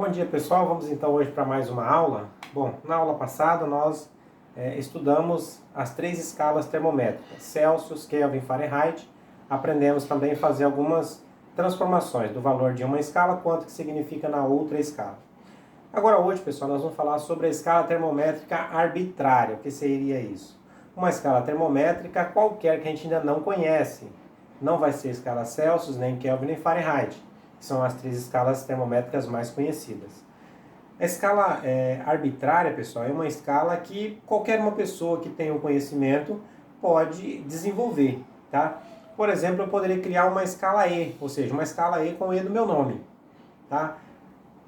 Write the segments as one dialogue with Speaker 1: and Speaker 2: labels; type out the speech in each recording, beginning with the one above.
Speaker 1: Bom dia, pessoal, vamos então hoje para mais uma aula. Bom, na aula passada nós estudamos as três escalas termométricas, Celsius, Kelvin, Fahrenheit. Aprendemos também a fazer algumas transformações do valor de uma escala, quanto que significa na outra escala. Agora hoje, pessoal, nós vamos falar sobre a escala termométrica arbitrária. O que seria isso? Uma escala termométrica qualquer que a gente ainda não conhece. Não vai ser a escala Celsius, nem Kelvin, nem Fahrenheit, que são as três escalas termométricas mais conhecidas. A escala arbitrária, pessoal, é uma escala que qualquer uma pessoa que tenha um conhecimento pode desenvolver, tá? Por exemplo, eu poderia criar uma escala E, ou seja, uma escala E com o E do meu nome, tá?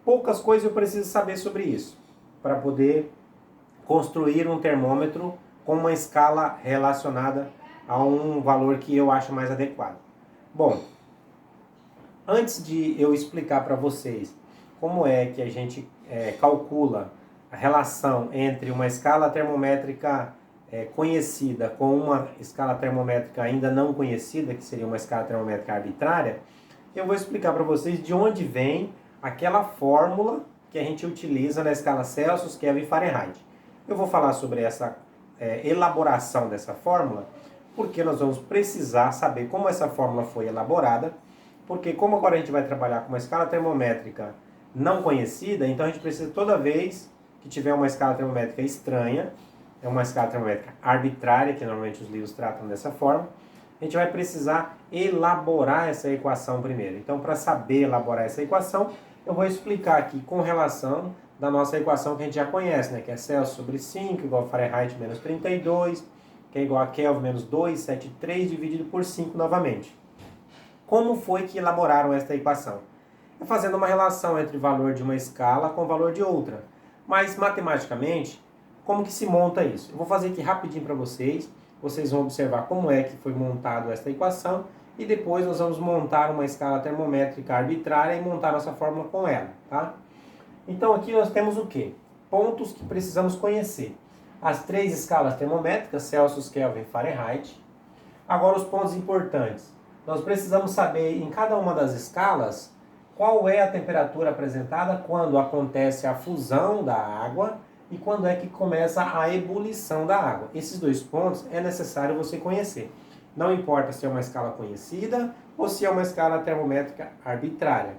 Speaker 1: Poucas coisas eu preciso saber sobre isso, para poder construir um termômetro com uma escala relacionada a um valor que eu acho mais adequado. Bom, antes de eu explicar para vocês como é que a gente calcula a relação entre uma escala termométrica conhecida com uma escala termométrica ainda não conhecida, que seria uma escala termométrica arbitrária, eu vou explicar para vocês de onde vem aquela fórmula que a gente utiliza na escala Celsius, Kelvin e Fahrenheit. Eu vou falar sobre essa elaboração dessa fórmula, porque nós vamos precisar saber como essa fórmula foi elaborada, porque como agora a gente vai trabalhar com uma escala termométrica não conhecida, então a gente precisa toda vez que tiver uma escala termométrica estranha, é uma escala termométrica arbitrária, que normalmente os livros tratam dessa forma, a gente vai precisar elaborar essa equação primeiro. Então, para saber elaborar essa equação, eu vou explicar aqui com relação da nossa equação que a gente já conhece, né? Que é Celsius sobre 5 igual a Fahrenheit menos 32, que é igual a Kelvin menos 273 dividido por 5 novamente. Como foi que elaboraram esta equação? É fazendo uma relação entre o valor de uma escala com o valor de outra. Mas, matematicamente, como que se monta isso? Eu vou fazer aqui rapidinho para vocês. Vocês vão observar como é que foi montado esta equação. E depois nós vamos montar uma escala termométrica arbitrária e montar nossa fórmula com ela, tá? Então aqui nós temos o quê? Pontos que precisamos conhecer. As três escalas termométricas, Celsius, Kelvin e Fahrenheit. Agora os pontos importantes. Nós precisamos saber em cada uma das escalas qual é a temperatura apresentada quando acontece a fusão da água e quando é que começa a ebulição da água. Esses dois pontos é necessário você conhecer. Não importa se é uma escala conhecida ou se é uma escala termométrica arbitrária.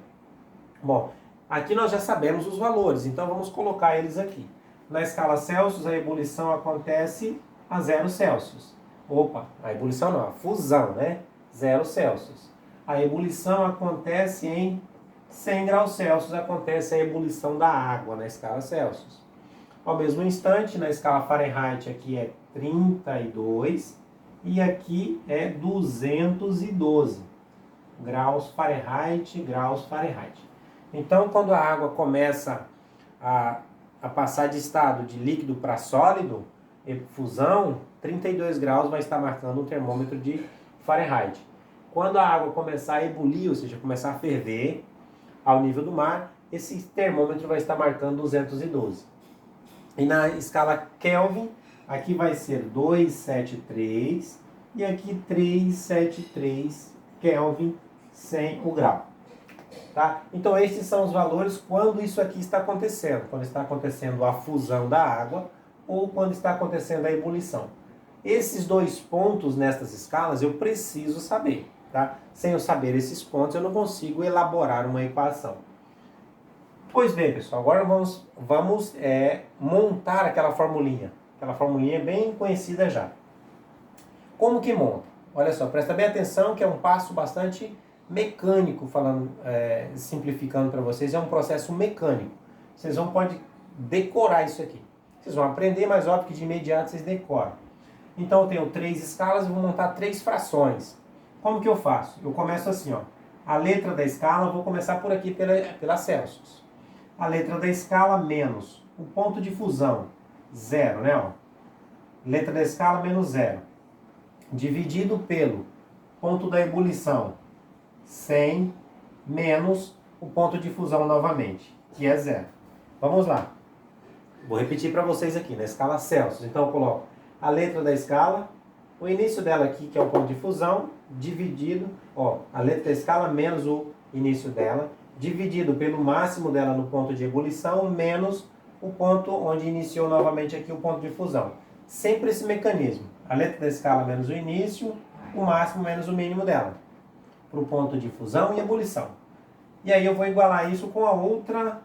Speaker 1: Bom, aqui nós já sabemos os valores, então vamos colocar eles aqui. Na escala Celsius, a ebulição acontece a 0 Celsius. Opa, a ebulição não, a fusão, né? 0 Celsius. A ebulição acontece em 100 graus Celsius, acontece a ebulição da água na escala Celsius. Ao mesmo instante, na escala Fahrenheit, aqui é 32 e aqui é 212 graus Fahrenheit. Então, quando a água começa a passar de estado de líquido para sólido, fusão, 32 graus vai estar marcando um termômetro de Fahrenheit. Quando a água começar a ebulir, ou seja, começar a ferver ao nível do mar, esse termômetro vai estar marcando 212. E na escala Kelvin, aqui vai ser 273 e aqui 373 Kelvin sem o grau. Tá? Então esses são os valores quando isso aqui está acontecendo. Quando está acontecendo a fusão da água ou quando está acontecendo a ebulição. Esses dois pontos nestas escalas eu preciso saber. Tá? Sem eu saber esses pontos eu não consigo elaborar uma equação. Pois bem, pessoal, agora vamos montar aquela formulinha. Aquela formulinha bem conhecida já. Como que monta? Olha só, presta bem atenção que é um passo bastante mecânico, simplificando para vocês, é um processo mecânico. Vocês podem decorar isso aqui. Vocês vão aprender, mas óbvio que de imediato vocês decoram. Então eu tenho 3 escalas e vou montar 3 frações. Como que eu faço? Eu começo assim, ó. A letra da escala, eu vou começar por aqui pela Celsius. A letra da escala menos o ponto de fusão, 0, né? Ó. Letra da escala menos 0. Dividido pelo ponto da ebulição, 100 menos o ponto de fusão novamente, que é 0. Vamos lá. Vou repetir para vocês aqui, na escala Celsius. Então eu coloco a letra da escala, o início dela aqui, que é o ponto de fusão, dividido, ó, a letra da escala menos o início dela, dividido pelo máximo dela no ponto de ebulição, menos o ponto onde iniciou novamente aqui o ponto de fusão. Sempre esse mecanismo. A letra da escala menos o início, o máximo menos o mínimo dela. Para o ponto de fusão e ebulição. E aí eu vou igualar isso com a outra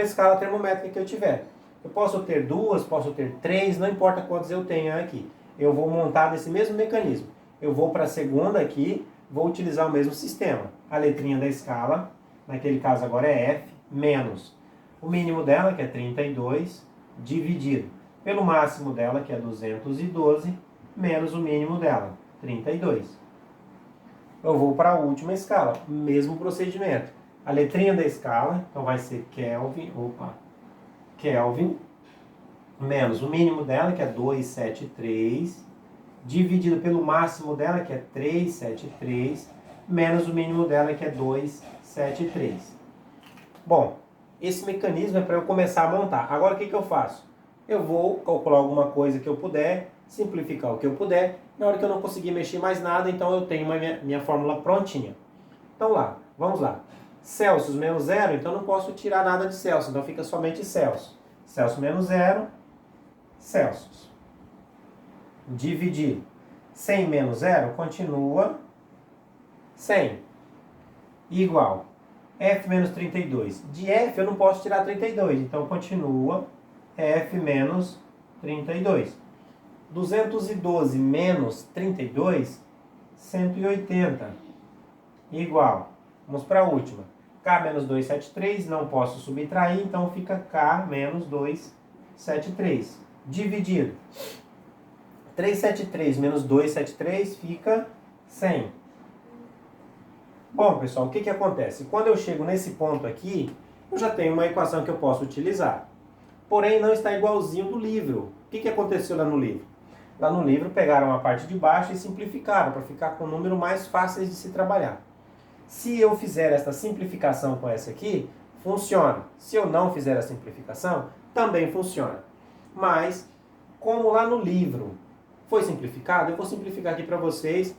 Speaker 1: escala termométrica que eu tiver. Eu posso ter duas, posso ter três, não importa quantas eu tenha aqui. Eu vou montar nesse mesmo mecanismo. Eu vou para a segunda aqui, vou utilizar o mesmo sistema. A letrinha da escala, naquele caso agora é F, menos o mínimo dela, que é 32, dividido pelo máximo dela, que é 212, menos o mínimo dela, 32. Eu vou para a última escala, mesmo procedimento. A letrinha da escala, então vai ser Kelvin, menos o mínimo dela, que é 273, dividido pelo máximo dela, que é 373, menos o mínimo dela, que é 273. Bom, esse mecanismo é para eu começar a montar. Agora o que eu faço? Eu vou calcular alguma coisa que eu puder, simplificar o que eu puder. Na hora que eu não conseguir mexer mais nada, então eu tenho minha fórmula prontinha. Então vamos lá. Celsius menos zero, então eu não posso tirar nada de Celsius, então fica somente Celsius. Celsius menos zero, Celsius. Dividir 100 menos zero, continua 100. Igual F menos 32. De F eu não posso tirar 32, então continua F menos 32. 212 menos 32, 180. Igual. Vamos para a última. K menos 273, não posso subtrair, então fica K menos 273. Dividido. 373 menos 273 fica 100. Bom, pessoal, o que acontece? Quando eu chego nesse ponto aqui, eu já tenho uma equação que eu posso utilizar. Porém, não está igualzinho do livro. O que aconteceu lá no livro? Lá no livro, pegaram a parte de baixo e simplificaram, para ficar com um número mais fáceis de se trabalhar. Se eu fizer esta simplificação com essa aqui, funciona. Se eu não fizer a simplificação, também funciona. Mas, como lá no livro foi simplificado, eu vou simplificar aqui para vocês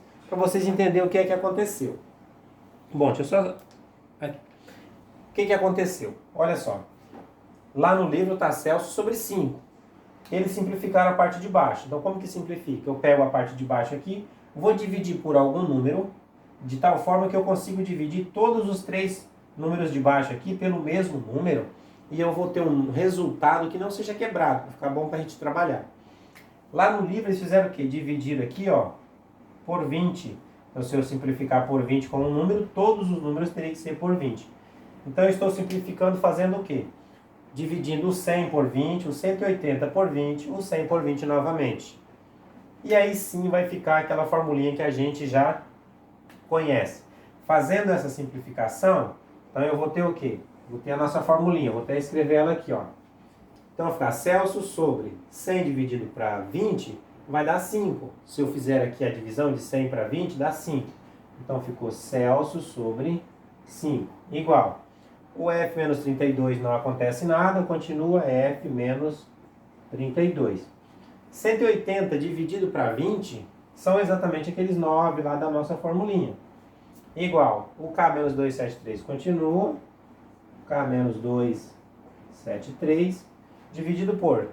Speaker 1: entenderem o que é que aconteceu. Bom, deixa eu só... O que aconteceu? Olha só. Lá no livro está Celsius sobre 5. Eles simplificaram a parte de baixo. Então, como que simplifica? Eu pego a parte de baixo aqui, vou dividir por algum número, de tal forma que eu consigo dividir todos os três números de baixo aqui pelo mesmo número, e eu vou ter um resultado que não seja quebrado, para ficar bom para a gente trabalhar. Lá no livro eles fizeram o quê? Dividir aqui, ó, por 20. Então, se eu simplificar por 20 com um número, todos os números teriam que ser por 20. Então, eu estou simplificando fazendo o quê? Dividindo o 100 por 20, o 180 por 20, o 100 por 20 novamente. E aí sim vai ficar aquela formulinha que a gente já conhece. Fazendo essa simplificação, então eu vou ter o quê? Vou ter a nossa formulinha, vou até escrever ela aqui, ó. Então vai ficar Celsius sobre 100 dividido para 20, vai dar 5. Se eu fizer aqui a divisão de 100 para 20, dá 5. Então ficou Celsius sobre 5, igual. O F menos 32 não acontece nada, continua F menos 32. 180 dividido para 20 são exatamente aqueles 9 lá da nossa formulinha. Igual, o K menos 273 continua, K menos 273, dividido por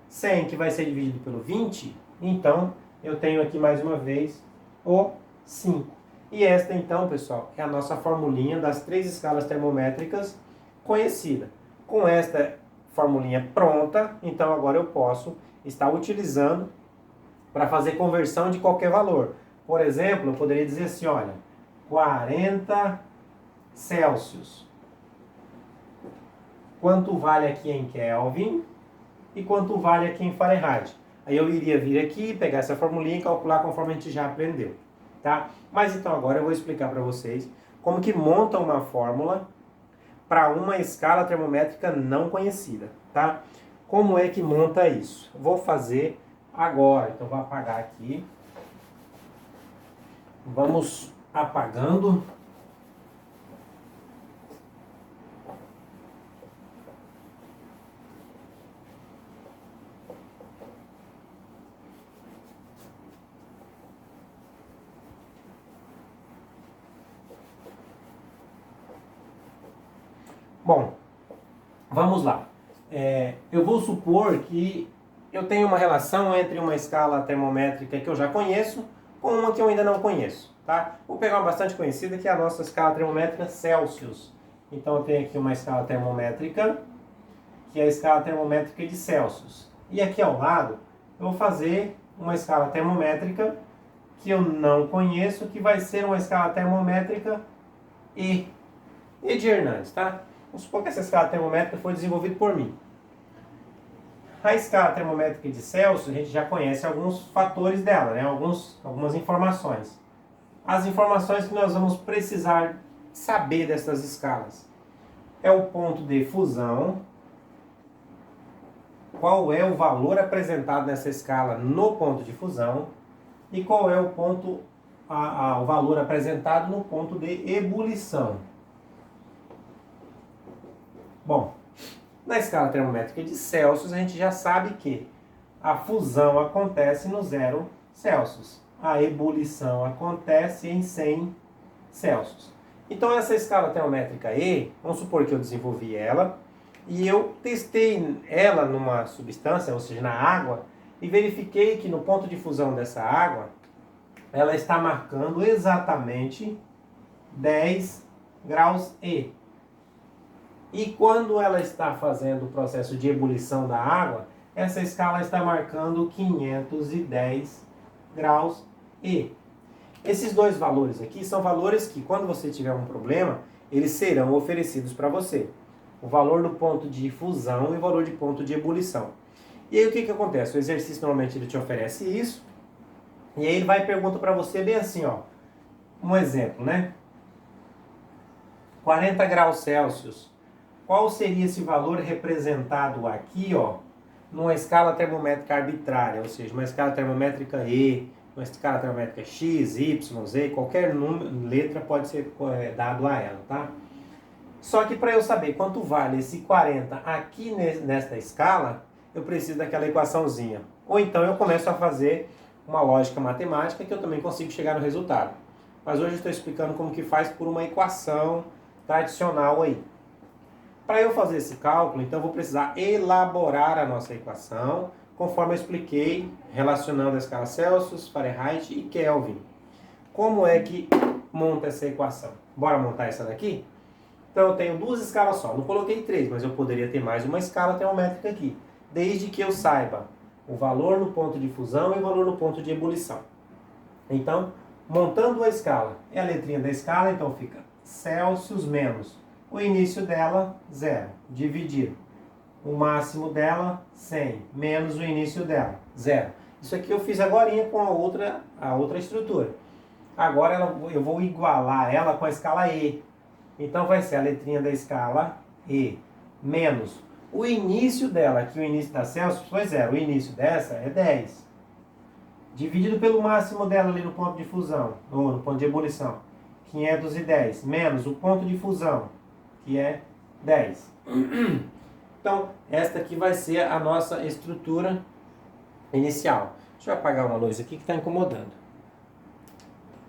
Speaker 1: 100, que vai ser dividido pelo 20, então eu tenho aqui mais uma vez o 5. E esta então, pessoal, é a nossa formulinha das três escalas termométricas conhecida. Com esta formulinha pronta, então agora eu posso estar utilizando para fazer conversão de qualquer valor. Por exemplo, eu poderia dizer assim, olha, 40 Celsius. Quanto vale aqui em Kelvin e quanto vale aqui em Fahrenheit. Aí eu iria vir aqui, pegar essa formulinha e calcular conforme a gente já aprendeu. Tá? Mas então agora eu vou explicar para vocês como que monta uma fórmula para uma escala termométrica não conhecida. Tá? Como é que monta isso? Vou fazer agora. Então vou apagar aqui. Vamos apagando. Bom, vamos lá. Eu vou supor que eu tenho uma relação entre uma escala termométrica que eu já conheço com uma que eu ainda não conheço, tá? Vou pegar uma bastante conhecida, que é a nossa escala termométrica Celsius. Então eu tenho aqui uma escala termométrica, que é a escala termométrica de Celsius. E aqui ao lado, eu vou fazer uma escala termométrica que eu não conheço, que vai ser uma escala termométrica E de Hernandes, tá? Vamos supor que essa escala termométrica foi desenvolvida por mim. A escala termométrica de Celsius, a gente já conhece alguns fatores dela, né? Algumas informações. As informações que nós vamos precisar saber dessas escalas é o ponto de fusão, qual é o valor apresentado nessa escala no ponto de fusão e qual é o ponto, o valor apresentado no ponto de ebulição. Bom, na escala termométrica de Celsius, a gente já sabe que a fusão acontece no 0 Celsius. A ebulição acontece em 100 Celsius. Então, essa escala termométrica E, vamos supor que eu desenvolvi ela, e eu testei ela numa substância, ou seja, na água, e verifiquei que no ponto de fusão dessa água, ela está marcando exatamente 10 graus E. E quando ela está fazendo o processo de ebulição da água, essa escala está marcando 510 graus E. Esses dois valores aqui são valores que, quando você tiver um problema, eles serão oferecidos para você. O valor do ponto de fusão e o valor de ponto de ebulição. E aí o que acontece? O exercício normalmente ele te oferece isso, e aí ele vai e pergunta para você bem assim, ó, um exemplo, né? 40 graus Celsius. Qual seria esse valor representado aqui, ó, numa escala termométrica arbitrária, ou seja, uma escala termométrica E, uma escala termométrica X, Y, Z, qualquer letra pode ser dado a ela, tá? Só que para eu saber quanto vale esse 40 aqui nesta escala, eu preciso daquela equaçãozinha. Ou então eu começo a fazer uma lógica matemática que eu também consigo chegar no resultado. Mas hoje eu estou explicando como que faz por uma equação tradicional aí. Para eu fazer esse cálculo, então eu vou precisar elaborar a nossa equação, conforme eu expliquei, relacionando a escala Celsius, Fahrenheit e Kelvin. Como é que monta essa equação? Bora montar essa daqui? Então eu tenho duas escalas só, não coloquei três, mas eu poderia ter mais uma escala termométrica aqui, desde que eu saiba o valor no ponto de fusão e o valor no ponto de ebulição. Então, montando a escala, é a letrinha da escala, então fica Celsius menos o início dela, 0, dividido o máximo dela, 100, menos o início dela, 0. Isso aqui eu fiz agora com a outra estrutura. Agora eu vou igualar ela com a escala E. Então vai ser a letrinha da escala E menos o início dela, que o início da Celsius foi 0. O início dessa é 10. Dividido pelo máximo dela ali no ponto de fusão, ou no ponto de ebulição, 510, menos o ponto de fusão, que é 10. Então, esta aqui vai ser a nossa estrutura inicial. Deixa eu apagar uma luz aqui que está incomodando.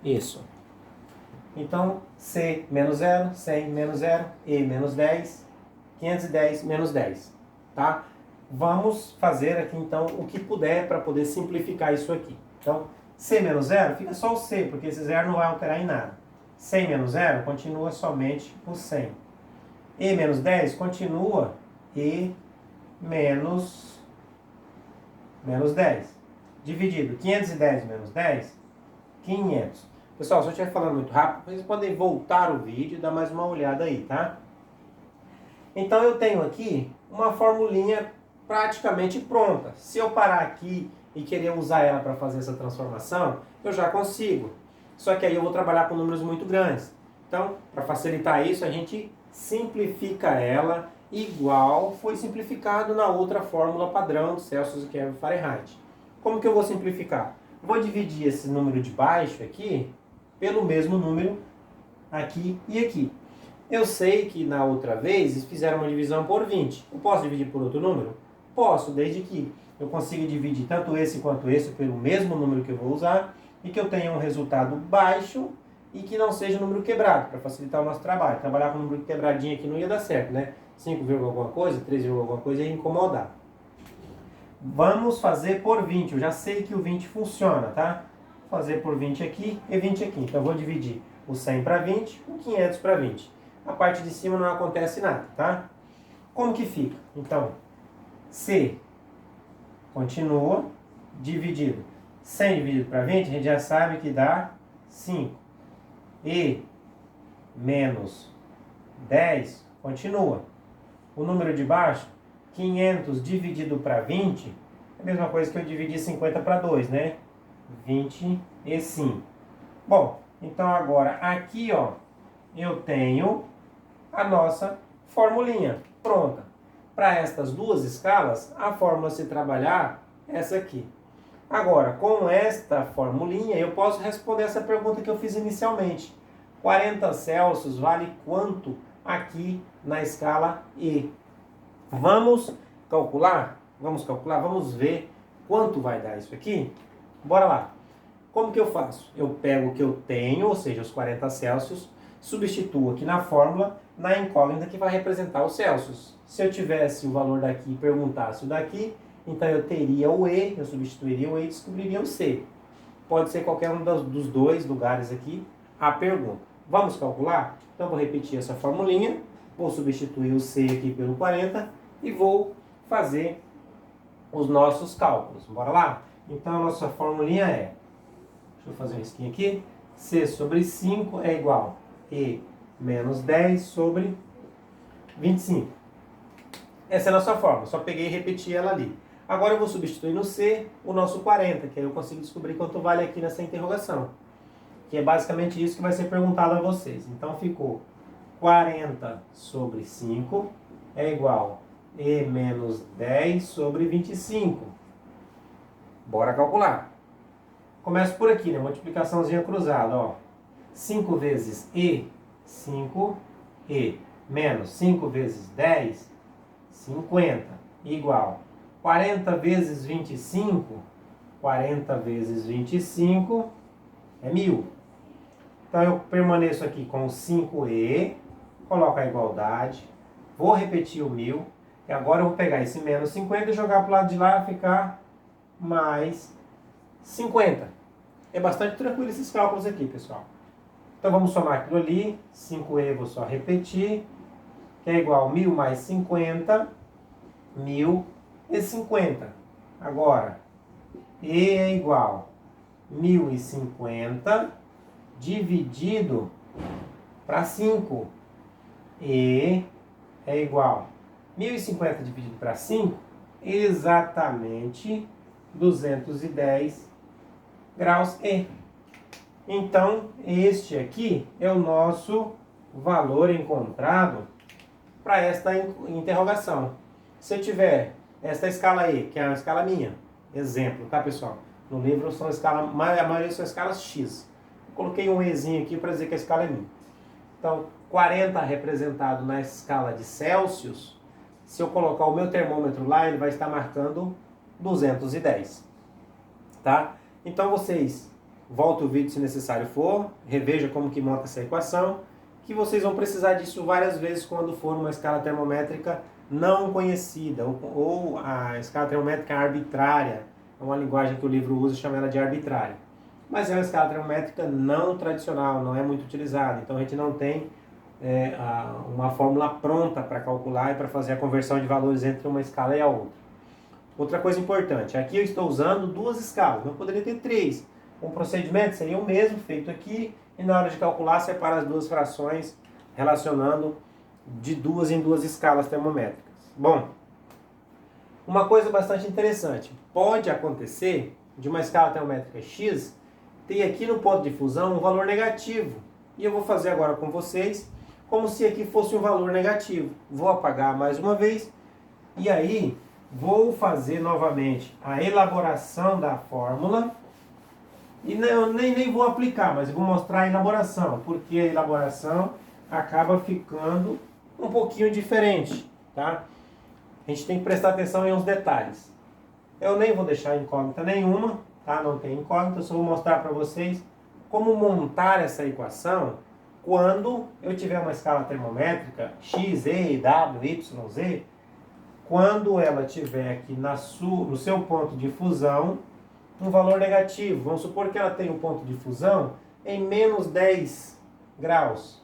Speaker 1: Isso. Então, C menos 0, 100 menos 0, E menos 10, 510 menos 10. Tá? Vamos fazer aqui, então, o que puder para poder simplificar isso aqui. Então, C menos 0 fica só o C, porque esse 0 não vai alterar em nada. 100 menos 0 continua somente o 100. E menos 10 continua E menos 10. Dividido 510 menos 10, 500. Pessoal, se eu estiver falando muito rápido, vocês podem voltar o vídeo e dar mais uma olhada aí, tá? Então eu tenho aqui uma formulinha praticamente pronta. Se eu parar aqui e querer usar ela para fazer essa transformação, eu já consigo. Só que aí eu vou trabalhar com números muito grandes. Então, para facilitar isso, a gente simplifica ela igual foi simplificado na outra fórmula padrão de Celsius, Kelvin e Fahrenheit. Como que eu vou simplificar? Vou dividir esse número de baixo aqui pelo mesmo número aqui e aqui. Eu sei que na outra vez eles fizeram uma divisão por 20. Eu posso dividir por outro número? Posso, desde que eu consiga dividir tanto esse quanto esse pelo mesmo número que eu vou usar e que eu tenha um resultado baixo e que não seja um número quebrado, para facilitar o nosso trabalho. Trabalhar com um número quebradinho aqui não ia dar certo, né? 5, alguma coisa, 3, alguma coisa ia incomodar. Vamos fazer por 20. Eu já sei que o 20 funciona, tá? Vou fazer por 20 aqui e 20 aqui. Então eu vou dividir o 100 para 20, o 500 para 20. A parte de cima não acontece nada, tá? Como que fica? Então, C continua dividido. 100 dividido para 20, a gente já sabe que dá 5. E menos 10 continua. O número de baixo, 500 dividido para 20, é a mesma coisa que eu dividir 50 para 2, né? 25. Bom, então agora aqui, ó, eu tenho a nossa formulinha pronta. Para estas duas escalas, a fórmula a se trabalhar é essa aqui. Agora, com esta formulinha, eu posso responder essa pergunta que eu fiz inicialmente. 40 Celsius vale quanto aqui na escala E? Vamos calcular? Vamos ver quanto vai dar isso aqui? Bora lá. Como que eu faço? Eu pego o que eu tenho, ou seja, os 40 Celsius, substituo aqui na fórmula, na incógnita que vai representar os Celsius. Se eu tivesse o valor daqui e perguntasse o daqui, então eu teria o E, eu substituiria o E e descobriria o C. Pode ser qualquer um dos dois lugares aqui a pergunta. Vamos calcular? Então vou repetir essa formulinha, vou substituir o C aqui pelo 40 e vou fazer os nossos cálculos. Bora lá? Então a nossa formulinha é, deixa eu fazer um risquinho aqui, C sobre 5 é igual a E menos 10 sobre 25. Essa é a nossa fórmula, só peguei e repeti ela ali. Agora eu vou substituir no C o nosso 40, que aí eu consigo descobrir quanto vale aqui nessa interrogação. Que é basicamente isso que vai ser perguntado a vocês. Então ficou 40 sobre 5 é igual a E menos 10 sobre 25. Bora calcular. Começo por aqui, né? Multiplicaçãozinha cruzada, ó. 5 vezes E, 5E, menos 5 vezes 10, 50, igual 40 vezes 25, 40 vezes 25 é 1000. Então eu permaneço aqui com 5E, coloco a igualdade, vou repetir o 1000, e agora eu vou pegar esse menos 50 e jogar para o lado de lá, ficar mais 50. É bastante tranquilo esses cálculos aqui, pessoal. Então vamos somar aquilo ali, 5E vou só repetir, que é igual a 1000 mais 50, 1050. Agora, E é igual a 1050 dividido para 5. E é igual a 1050 dividido para 5, exatamente 210 graus E. Então, este aqui é o nosso valor encontrado para esta interrogação. Se eu tiver esta escala E, que é uma escala minha, exemplo, tá, pessoal? No livro são a maioria são escalas X. Eu coloquei um Ezinho aqui para dizer que a escala é minha. Então, 40 representado na escala de Celsius, se eu colocar o meu termômetro lá, ele vai estar marcando 210. Tá? Então vocês voltem o vídeo se necessário for, reveja como que monta essa equação, que vocês vão precisar disso várias vezes quando for uma escala termométrica não conhecida, ou a escala termométrica arbitrária, é uma linguagem que o livro usa, chama ela de arbitrária. Mas é uma escala termométrica não tradicional, não é muito utilizada, então a gente não tem uma fórmula pronta para calcular e para fazer a conversão de valores entre uma escala e a outra. Outra coisa importante, aqui eu estou usando duas escalas, não poderia ter três. O procedimento seria o mesmo, feito aqui, e na hora de calcular separa as duas frações, relacionando de duas em duas escalas termométricas. Bom, uma coisa bastante interessante, pode acontecer de uma escala termométrica X ter aqui no ponto de fusão um valor negativo. E eu vou fazer agora com vocês como se aqui fosse um valor negativo. Vou apagar mais uma vez e aí vou fazer novamente a elaboração da fórmula. E eu nem vou aplicar, mas eu vou mostrar a elaboração, porque a elaboração acaba ficando um pouquinho diferente, tá? A gente tem que prestar atenção em uns detalhes. Eu nem vou deixar incógnita nenhuma, tá? Não tem incógnita, eu só vou mostrar para vocês como montar essa equação quando eu tiver uma escala termométrica x, e, w, y, z, quando ela tiver aqui no seu ponto de fusão um valor negativo. Vamos supor que ela tem um ponto de fusão em menos 10 graus.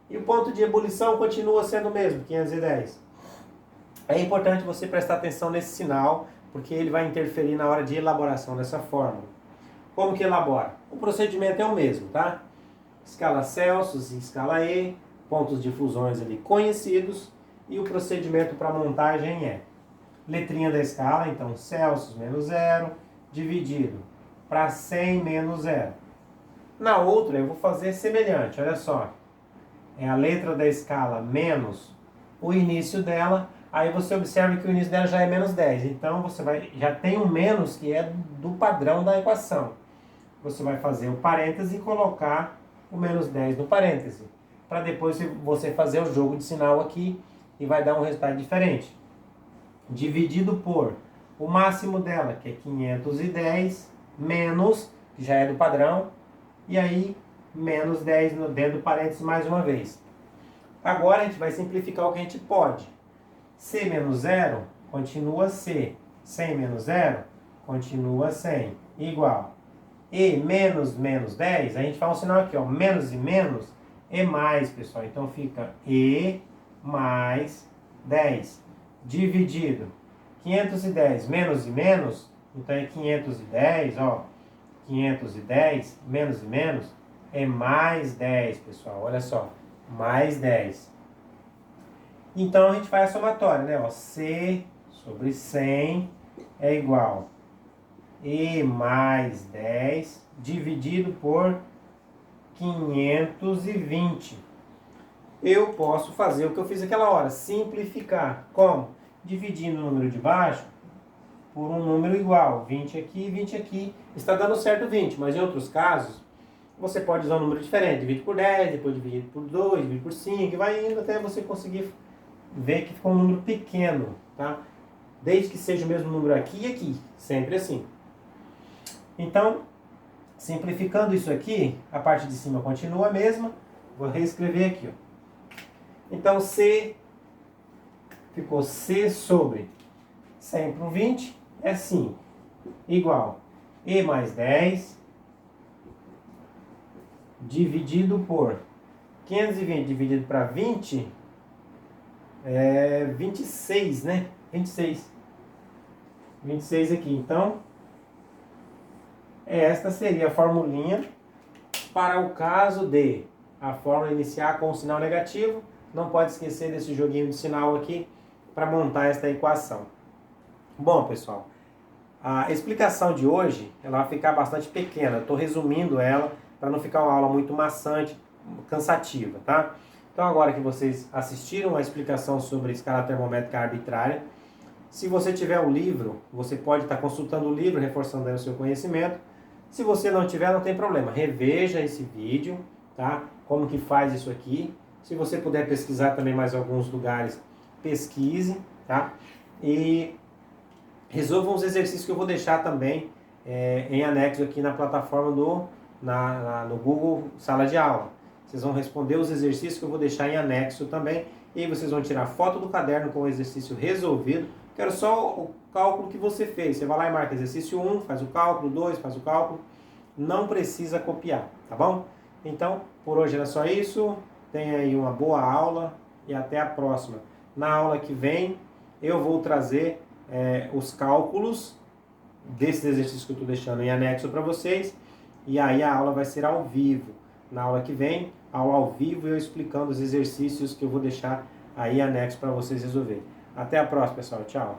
Speaker 1: E o ponto de ebulição continua sendo o mesmo, 510. É importante você prestar atenção nesse sinal, porque ele vai interferir na hora de elaboração dessa fórmula. Como que elabora? O procedimento é o mesmo, tá? Escala Celsius e escala E, pontos de fusões ali conhecidos, e o procedimento para montagem é letrinha da escala, então Celsius menos 0, dividido para 100 menos 0. Na outra eu vou fazer semelhante, olha só. É a letra da escala menos o início dela, aí você observa que o início dela já é menos 10. Então você já tem um menos que é do padrão da equação. Você vai fazer o parêntese e colocar o menos 10 no parêntese, para depois você fazer o jogo de sinal aqui e vai dar um resultado diferente. Dividido por o máximo dela, que é 510, menos, que já é do padrão, e aí menos 10 dentro do parênteses mais uma vez. Agora a gente vai simplificar o que a gente pode. C menos 0 continua C. 100 menos 0 continua 100. Igual. E menos 10, a gente faz um sinal aqui, ó. Menos e menos é mais, pessoal. Então fica E mais 10. Dividido. 510 menos e menos, então é 510, ó. 510 menos e menos é mais 10, pessoal. Olha só. Mais 10. Então a gente faz a somatória, né? Ó, C sobre 100 é igual E mais 10 dividido por 520. Eu posso fazer o que eu fiz aquela hora, simplificar. Como? Dividindo o número de baixo por um número igual. 20 aqui, 20 aqui. Está dando certo 20, mas em outros casos, você pode usar um número diferente. Divide por 10, depois divide por 2, divide por 5, e vai indo até você conseguir ver que ficou um número pequeno, tá? Desde que seja o mesmo número aqui e aqui, sempre assim. Então, simplificando isso aqui, a parte de cima continua a mesma. Vou reescrever aqui, ó. Então, C ficou C sobre 100 por 20 é 5, igual E mais 10 dividido por 520 dividido para 20 é 26, né? 26 aqui. Então, esta seria a formulinha para o caso de a fórmula iniciar com o sinal negativo. Não pode esquecer desse joguinho de sinal aqui para montar esta equação. Bom, pessoal, a explicação de hoje ela vai ficar bastante pequena. Eu estou resumindo ela para não ficar uma aula muito maçante, cansativa, tá? Então agora que vocês assistiram a explicação sobre escala termométrica arbitrária, se você tiver um livro, você pode estar consultando o livro, reforçando aí o seu conhecimento. Se você não tiver, não tem problema. Reveja esse vídeo, tá? Como que faz isso aqui. Se você puder pesquisar também mais alguns lugares, pesquise, tá? E resolvam os exercícios que eu vou deixar também em anexo aqui na plataforma no Google Sala de Aula. Vocês vão responder os exercícios que eu vou deixar em anexo também. E aí vocês vão tirar foto do caderno com o exercício resolvido. Quero só o cálculo que você fez. Você vai lá e marca exercício 1, faz o cálculo, 2, faz o cálculo. Não precisa copiar, tá bom? Então, por hoje era só isso. Tenha aí uma boa aula e até a próxima. Na aula que vem, eu vou trazer os cálculos desses exercícios que eu estou deixando em anexo para vocês. E aí a aula vai ser ao vivo. Na aula que vem, aula ao vivo, eu explicando os exercícios que eu vou deixar aí em anexo para vocês resolverem. Até a próxima, pessoal. Tchau.